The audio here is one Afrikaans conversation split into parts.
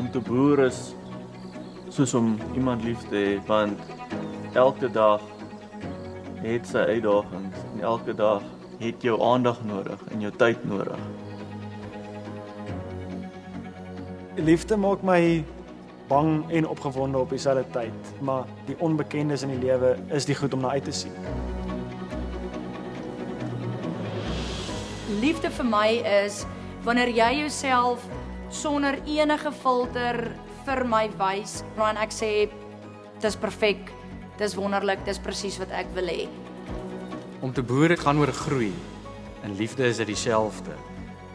om te boer is soos om iemand lief te hê, want elke dag het sy uitdagings en elke dag het jou aandag nodig en jou tyd nodig. Liefde maak my bang en opgewonde op dieselfde tyd, maar die onbekendes in die lewe is die goed om na uit te sien. Liefde vir my is wanneer jy jouself sonder enige filter vir my wys, en ek sê, dis perfek, dis wonderlik, dis presies wat ek wil hê. Om te boer het gaan oor groei. In liefde is dit dieselfde.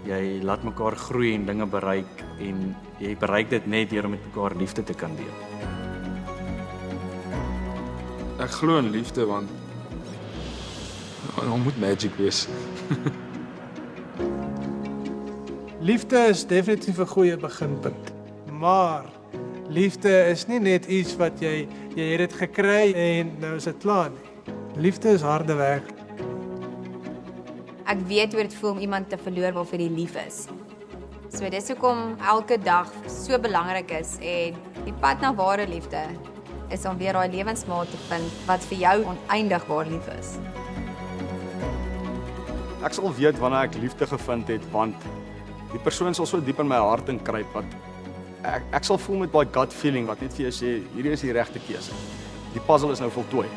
Jy laat mekaar groei en dinge bereik en jy bereik dit net deur om met mekaar liefde te kan deel. Ek glo in liefde want daar moet magic wees. Liefde is definitief 'n goeie beginpunt. Maar liefde is nie net iets wat jy het dit gekry en nou is dit klaar nie. Liefde is harde werk. Ek weet hoe dit voel om iemand te verloor waarvoor jy lief is. So dis hoekom elke dag so belangrik is en die pad na ware liefde is om weer daai lewensmaat te vind wat vir jou oneindig waar lief is. Ek sal weet wanneer ek liefde gevind het, want die persoon sal so diep in my hart inkruip wat ek sal voel met daai gut feeling wat net vir jou sê, hierdie is die regte keuse. Die puzzle is nou voltooi.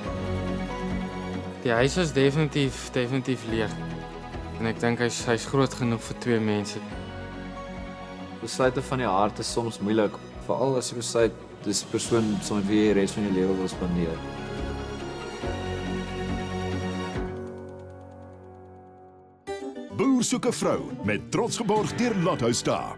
Die huis is definitief leeg. En ek dink hy's groot genoeg vir 2 mense. Besluite van die hart is soms moeilik, veral as jy besluit dis persoon saam met wie jy die res van jou lewe wil spandeer. Boer soek 'n vrou met trots geborg deur Lotto Star.